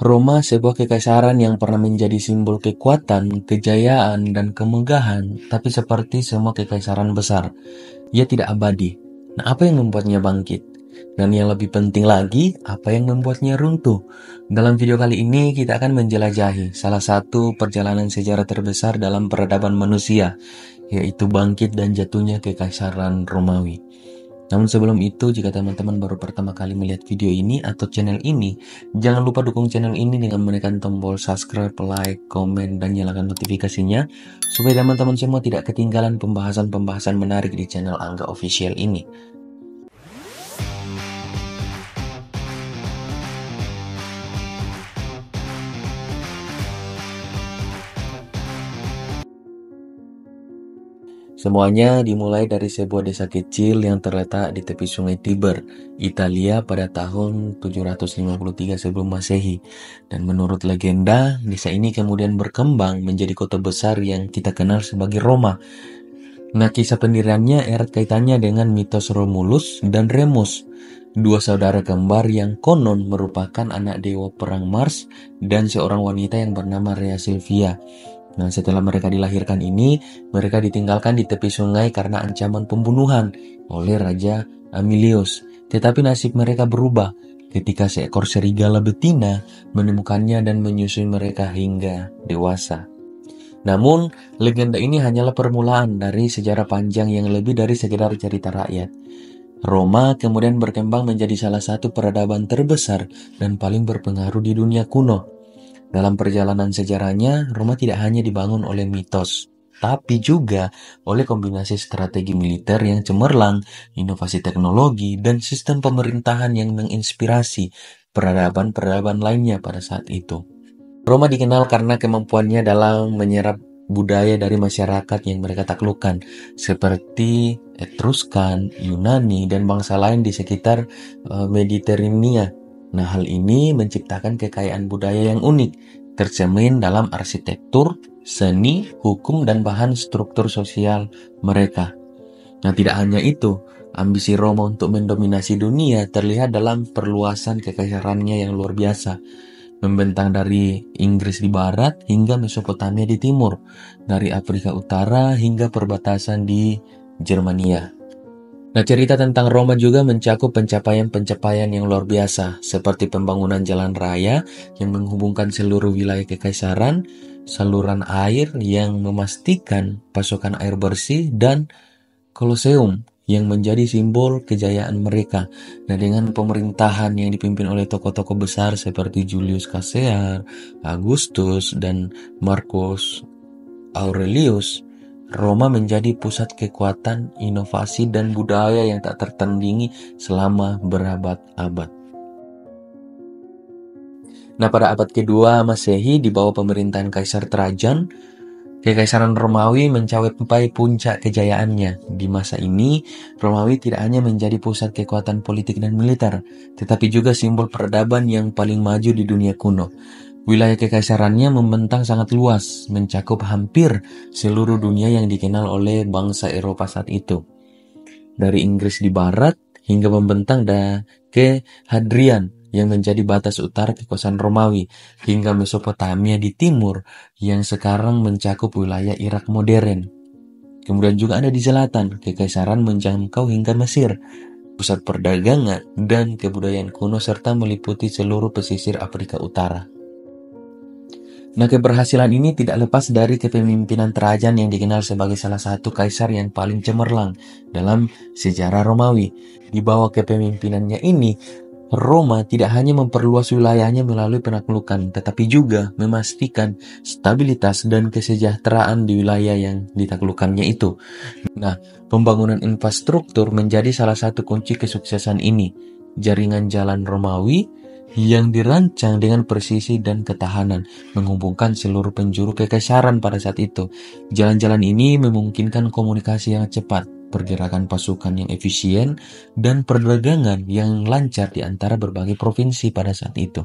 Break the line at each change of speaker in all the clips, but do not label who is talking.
Roma sebuah kekaisaran yang pernah menjadi simbol kekuatan, kejayaan, dan kemegahan, tapi seperti semua kekaisaran besar, ia tidak abadi. Nah, apa yang membuatnya bangkit? Dan yang lebih penting lagi, apa yang membuatnya runtuh? Dalam video kali ini, kita akan menjelajahi salah satu perjalanan sejarah terbesar dalam peradaban manusia, yaitu bangkit dan jatuhnya kekaisaran Romawi. Namun sebelum itu, jika teman-teman baru pertama kali melihat video ini atau channel ini, jangan lupa dukung channel ini dengan menekan tombol subscribe, like, komen, dan nyalakan notifikasinya, supaya teman-teman semua tidak ketinggalan pembahasan-pembahasan menarik di channel Angga Official ini. Semuanya dimulai dari sebuah desa kecil yang terletak di tepi sungai Tiber, Italia pada tahun 753 sebelum Masehi. Dan menurut legenda, desa ini kemudian berkembang menjadi kota besar yang kita kenal sebagai Roma. Nah, kisah pendiriannya erat kaitannya dengan mitos Romulus dan Remus, dua saudara kembar yang konon merupakan anak dewa perang Mars dan seorang wanita yang bernama Rhea Silvia. Nah, setelah mereka dilahirkan ini, mereka ditinggalkan di tepi sungai karena ancaman pembunuhan oleh Raja Amilius. Tetapi nasib mereka berubah ketika seekor serigala betina menemukannya dan menyusui mereka hingga dewasa. Namun, legenda ini hanyalah permulaan dari sejarah panjang yang lebih dari sekedar cerita rakyat. Roma kemudian berkembang menjadi salah satu peradaban terbesar dan paling berpengaruh di dunia kuno. Dalam perjalanan sejarahnya, Roma tidak hanya dibangun oleh mitos, tapi juga oleh kombinasi strategi militer yang cemerlang, inovasi teknologi, dan sistem pemerintahan yang menginspirasi peradaban-peradaban lainnya pada saat itu. Roma dikenal karena kemampuannya dalam menyerap budaya dari masyarakat yang mereka taklukkan, seperti Etruskan, Yunani, dan bangsa lain di sekitar Mediterania. Nah, hal ini menciptakan kekayaan budaya yang unik, tercermin dalam arsitektur, seni, hukum, dan bahan struktur sosial mereka. Nah, tidak hanya itu, ambisi Roma untuk mendominasi dunia terlihat dalam perluasan kekaisarannya yang luar biasa, membentang dari Inggris di barat hingga Mesopotamia di timur, dari Afrika Utara hingga perbatasan di Germania. Nah, cerita tentang Roma juga mencakup pencapaian-pencapaian yang luar biasa, seperti pembangunan jalan raya yang menghubungkan seluruh wilayah kekaisaran, saluran air yang memastikan pasokan air bersih, dan Koloseum yang menjadi simbol kejayaan mereka. Nah, dengan pemerintahan yang dipimpin oleh tokoh-tokoh besar seperti Julius Caesar, Augustus, dan Marcus Aurelius, Roma menjadi pusat kekuatan, inovasi, dan budaya yang tak tertandingi selama berabad-abad. Nah, pada abad kedua Masehi, di bawah pemerintahan Kaisar Trajan, Kekaisaran Romawi mencapai puncak kejayaannya. Di masa ini, Romawi tidak hanya menjadi pusat kekuatan politik dan militer, tetapi juga simbol peradaban yang paling maju di dunia kuno. Wilayah kekaisarannya membentang sangat luas, mencakup hampir seluruh dunia yang dikenal oleh bangsa Eropa saat itu. Dari Inggris di barat hingga membentang ke Hadrian yang menjadi batas utara kekuasaan Romawi, hingga Mesopotamia di timur yang sekarang mencakup wilayah Irak modern. Kemudian juga ada di selatan, kekaisaran menjangkau hingga Mesir, pusat perdagangan dan kebudayaan kuno serta meliputi seluruh pesisir Afrika Utara. Nah, keberhasilan ini tidak lepas dari kepemimpinan Trajan yang dikenal sebagai salah satu kaisar yang paling cemerlang dalam sejarah Romawi. Di bawah kepemimpinannya ini, Roma tidak hanya memperluas wilayahnya melalui penaklukan, tetapi juga memastikan stabilitas dan kesejahteraan di wilayah yang ditaklukkannya itu. Nah, pembangunan infrastruktur menjadi salah satu kunci kesuksesan ini. Jaringan jalan Romawi yang dirancang dengan presisi dan ketahanan, menghubungkan seluruh penjuru kekaisaran pada saat itu. Jalan-jalan ini memungkinkan komunikasi yang cepat, pergerakan pasukan yang efisien, dan perdagangan yang lancar di antara berbagai provinsi pada saat itu.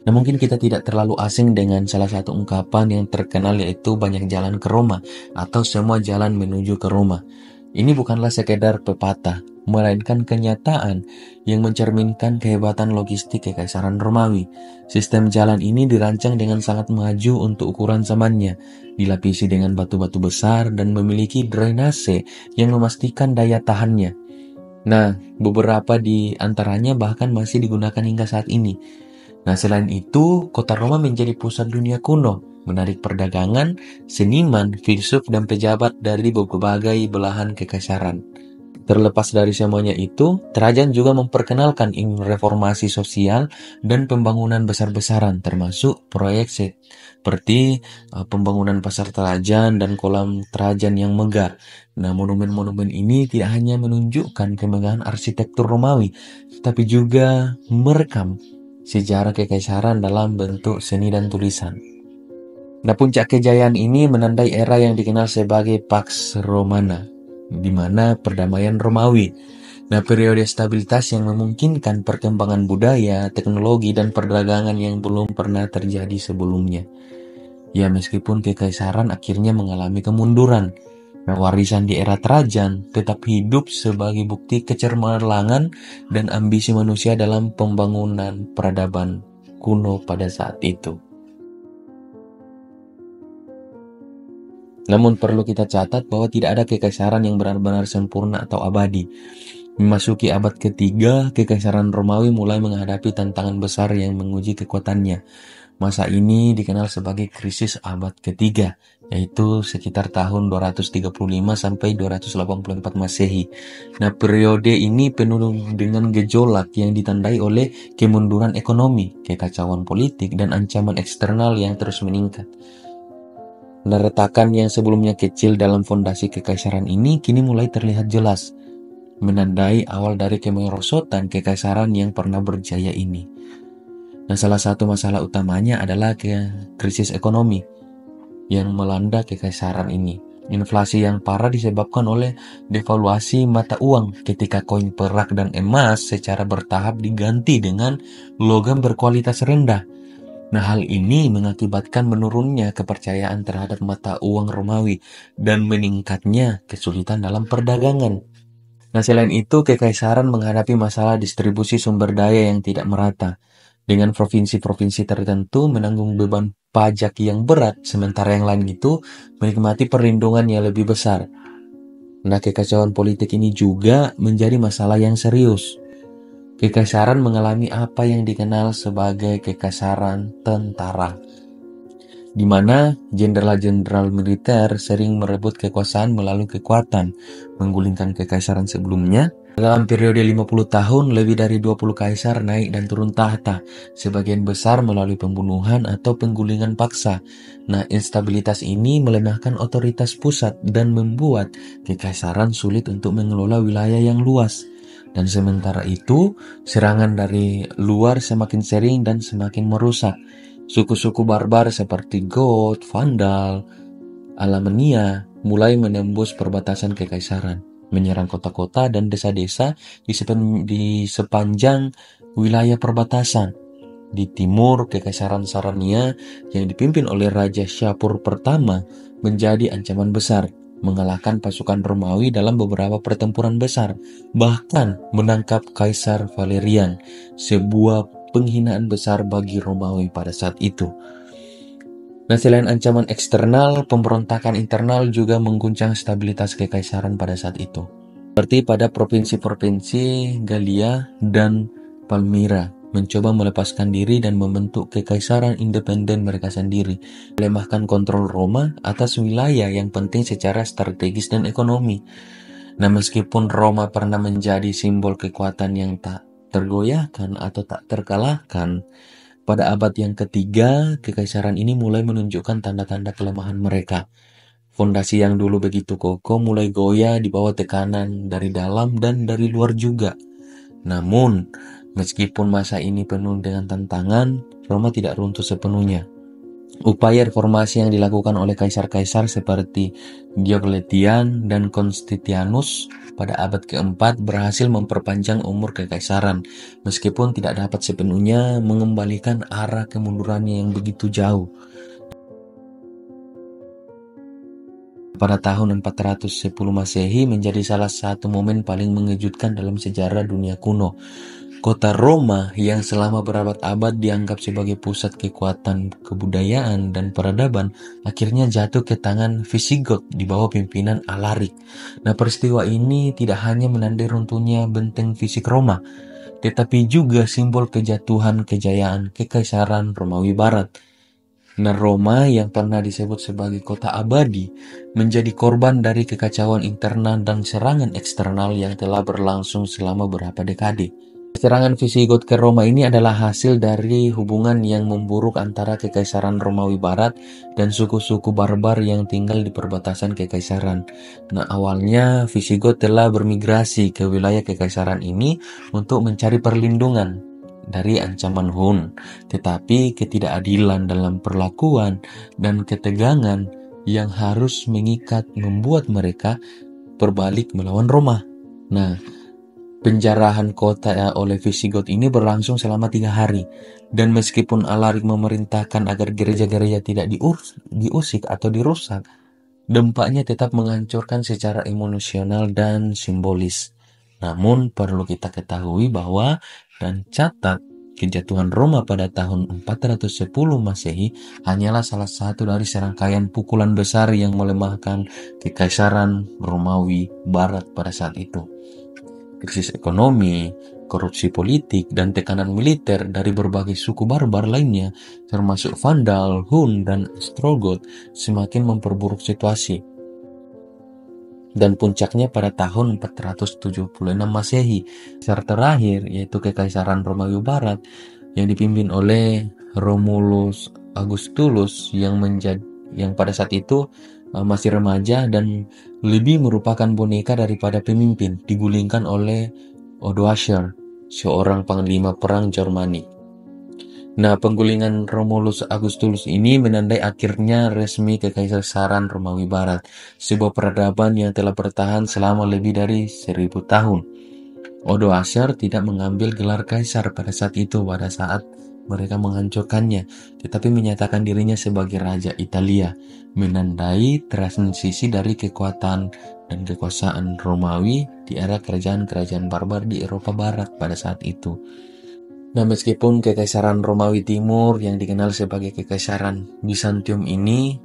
Nah, mungkin kita tidak terlalu asing dengan salah satu ungkapan yang terkenal, yaitu banyak jalan ke Roma, atau semua jalan menuju ke Roma. Ini bukanlah sekedar pepatah, melainkan kenyataan yang mencerminkan kehebatan logistik Kekaisaran Romawi. Sistem jalan ini dirancang dengan sangat maju untuk ukuran zamannya, dilapisi dengan batu-batu besar dan memiliki drainase yang memastikan daya tahannya. Nah, beberapa di antaranya bahkan masih digunakan hingga saat ini. Nah, selain itu, kota Roma menjadi pusat dunia kuno, menarik perdagangan, seniman, filsuf, dan pejabat dari berbagai belahan kekaisaran. Terlepas dari semuanya itu, Trajan juga memperkenalkan reformasi sosial dan pembangunan besar-besaran, termasuk proyek seperti pembangunan pasar Trajan dan kolam Trajan yang megah. Nah, monumen-monumen ini tidak hanya menunjukkan kemegahan arsitektur Romawi, tapi juga merekam sejarah kekaisaran dalam bentuk seni dan tulisan. Nah, puncak kejayaan ini menandai era yang dikenal sebagai Pax Romana, di mana perdamaian Romawi. Nah, periode stabilitas yang memungkinkan perkembangan budaya, teknologi, dan perdagangan yang belum pernah terjadi sebelumnya. Ya, meskipun kekaisaran akhirnya mengalami kemunduran, nah, warisan di era Trajan tetap hidup sebagai bukti kecermerlangan dan ambisi manusia dalam pembangunan peradaban kuno pada saat itu. Namun perlu kita catat bahwa tidak ada kekaisaran yang benar-benar sempurna atau abadi. Memasuki abad ketiga, kekaisaran Romawi mulai menghadapi tantangan besar yang menguji kekuatannya. Masa ini dikenal sebagai krisis abad ketiga, yaitu sekitar tahun 235 sampai 284 Masehi. Nah, periode ini penuh dengan gejolak yang ditandai oleh kemunduran ekonomi, kekacauan politik, dan ancaman eksternal yang terus meningkat. Nah, retakan yang sebelumnya kecil dalam fondasi kekaisaran ini kini mulai terlihat jelas, menandai awal dari kemerosotan kekaisaran yang pernah berjaya ini. Nah, salah satu masalah utamanya adalah krisis ekonomi yang melanda kekaisaran ini. Inflasi yang parah disebabkan oleh devaluasi mata uang ketika koin perak dan emas secara bertahap diganti dengan logam berkualitas rendah. Nah, hal ini mengakibatkan menurunnya kepercayaan terhadap mata uang Romawi dan meningkatnya kesulitan dalam perdagangan. Nah, selain itu, kekaisaran menghadapi masalah distribusi sumber daya yang tidak merata, dengan provinsi-provinsi tertentu menanggung beban pajak yang berat, sementara yang lain itu menikmati perlindungan yang lebih besar. Nah, kekacauan politik ini juga menjadi masalah yang serius. Kekaisaran mengalami apa yang dikenal sebagai kekaisaran tentara, di mana jenderal-jenderal militer sering merebut kekuasaan melalui kekuatan, menggulingkan kekaisaran sebelumnya. Dalam periode 50 tahun, lebih dari 20 kaisar naik dan turun tahta, sebagian besar melalui pembunuhan atau penggulingan paksa. Nah, instabilitas ini melemahkan otoritas pusat dan membuat kekaisaran sulit untuk mengelola wilayah yang luas. Dan sementara itu, serangan dari luar semakin sering dan semakin merusak. Suku-suku barbar seperti Goth, Vandal, Alamania mulai menembus perbatasan kekaisaran, menyerang kota-kota dan desa-desa di sepanjang wilayah perbatasan. Di timur, Kekaisaran Sarania yang dipimpin oleh Raja Shapur pertama menjadi ancaman besar, mengalahkan pasukan Romawi dalam beberapa pertempuran besar, bahkan menangkap Kaisar Valerian, sebuah penghinaan besar bagi Romawi pada saat itu. Nah, selain ancaman eksternal, pemberontakan internal juga mengguncang stabilitas kekaisaran pada saat itu. Seperti pada provinsi-provinsi Gallia dan Palmyra mencoba melepaskan diri dan membentuk kekaisaran independen mereka sendiri, melemahkan kontrol Roma atas wilayah yang penting secara strategis dan ekonomi. Nah, meskipun Roma pernah menjadi simbol kekuatan yang tak tergoyahkan atau tak terkalahkan, pada abad yang ketiga, kekaisaran ini mulai menunjukkan tanda-tanda kelemahan mereka. Fondasi yang dulu begitu kokoh mulai goyah di bawah tekanan dari dalam dan dari luar juga. Namun, meskipun masa ini penuh dengan tantangan, Roma tidak runtuh sepenuhnya. Upaya reformasi yang dilakukan oleh kaisar-kaisar seperti Diocletian dan Constantius pada abad keempat berhasil memperpanjang umur kekaisaran, meskipun tidak dapat sepenuhnya mengembalikan arah kemundurannya yang begitu jauh. pada tahun 410 Masehi menjadi salah satu momen paling mengejutkan dalam sejarah dunia kuno. Kota Roma yang selama berabad-abad dianggap sebagai pusat kekuatan kebudayaan dan peradaban akhirnya jatuh ke tangan Visigoth di bawah pimpinan Alaric. Nah, peristiwa ini tidak hanya menandai runtuhnya benteng fisik Roma, tetapi juga simbol kejatuhan kejayaan Kekaisaran Romawi Barat. Nah, Roma yang pernah disebut sebagai kota abadi menjadi korban dari kekacauan internal dan serangan eksternal yang telah berlangsung selama beberapa dekade. Serangan Visigoth ke Roma ini adalah hasil dari hubungan yang memburuk antara Kekaisaran Romawi Barat dan suku-suku barbar yang tinggal di perbatasan kekaisaran. Nah, awalnya Visigoth telah bermigrasi ke wilayah kekaisaran ini untuk mencari perlindungan dari ancaman Hun, tetapi ketidakadilan dalam perlakuan dan ketegangan yang harus mengikat membuat mereka berbalik melawan Roma. Nah, penjarahan kota oleh Visigoth ini berlangsung selama 3 hari, dan meskipun Alaric memerintahkan agar gereja-gereja tidak diusik atau dirusak, dampaknya tetap menghancurkan secara emosional dan simbolis. Namun perlu kita ketahui bahwa dan catat kejatuhan Roma pada tahun 410 Masehi hanyalah salah satu dari serangkaian pukulan besar yang melemahkan Kekaisaran Romawi Barat pada saat itu. Krisis ekonomi, korupsi politik, dan tekanan militer dari berbagai suku barbar lainnya, termasuk Vandal, Hun, dan Ostrogoth, semakin memperburuk situasi. Dan puncaknya pada tahun 476 Masehi, Kaisar terakhir yaitu Kekaisaran Romawi Barat yang dipimpin oleh Romulus Augustulus yang pada saat itu masih remaja dan lebih merupakan boneka daripada pemimpin, digulingkan oleh Odoacer, seorang panglima perang Jermanik. Nah, penggulingan Romulus Augustulus ini menandai akhirnya resmi Kekaisaran Romawi Barat, sebuah peradaban yang telah bertahan selama lebih dari 1000 tahun. Odoacer tidak mengambil gelar kaisar pada saat mereka menghancurkannya, tetapi menyatakan dirinya sebagai Raja Italia, menandai transisi dari kekuatan dan kekuasaan Romawi di era kerajaan-kerajaan barbar di Eropa Barat pada saat itu. Nah, meskipun Kekaisaran Romawi Timur yang dikenal sebagai Kekaisaran Bizantium ini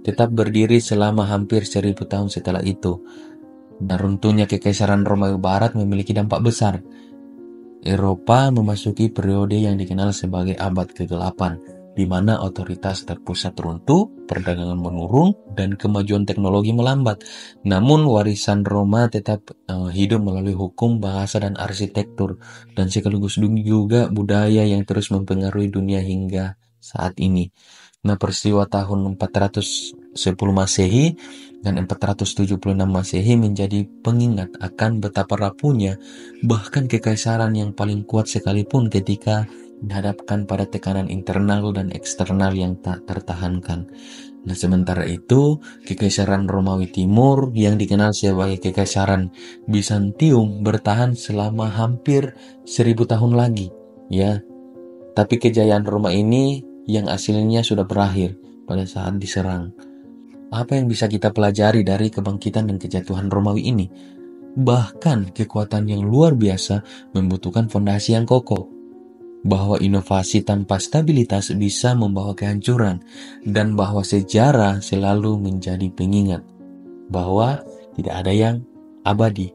tetap berdiri selama hampir 1000 tahun setelah itu, dan runtuhnya Kekaisaran Romawi Barat memiliki dampak besar. Eropa memasuki periode yang dikenal sebagai abad ke-8, di mana otoritas terpusat runtuh, perdagangan menurun, dan kemajuan teknologi melambat. Namun warisan Roma tetap hidup melalui hukum, bahasa, dan arsitektur, dan sekaligus juga budaya yang terus mempengaruhi dunia hingga saat ini. Nah, peristiwa tahun 410 Masehi dan 476 Masehi menjadi pengingat akan betapa rapuhnya bahkan kekaisaran yang paling kuat sekalipun ketika dihadapkan pada tekanan internal dan eksternal yang tak tertahankan. Nah, sementara itu, Kekaisaran Romawi Timur yang dikenal sebagai Kekaisaran Bizantium bertahan selama hampir 1000 tahun lagi, ya. Tapi kejayaan Roma ini yang aslinya sudah berakhir pada saat diserang. Apa yang bisa kita pelajari dari kebangkitan dan kejatuhan Romawi ini? Bahkan kekuatan yang luar biasa membutuhkan fondasi yang kokoh. Bahwa inovasi tanpa stabilitas bisa membawa kehancuran, dan bahwa sejarah selalu menjadi pengingat bahwa tidak ada yang abadi.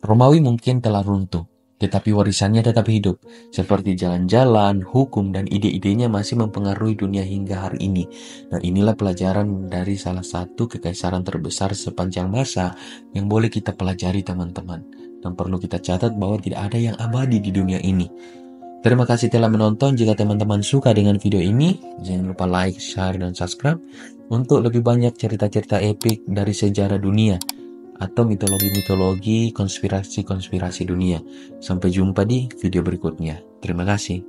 Romawi mungkin telah runtuh, tetapi warisannya tetap hidup, seperti jalan-jalan, hukum, dan ide-idenya masih mempengaruhi dunia hingga hari ini. Nah, inilah pelajaran dari salah satu kekaisaran terbesar sepanjang masa yang boleh kita pelajari, teman-teman. Dan perlu kita catat bahwa tidak ada yang abadi di dunia ini. Terima kasih telah menonton. Jika teman-teman suka dengan video ini, jangan lupa like, share, dan subscribe untuk lebih banyak cerita-cerita epik dari sejarah dunia atau mitologi-mitologi, konspirasi-konspirasi dunia. Sampai jumpa di video berikutnya. Terima kasih.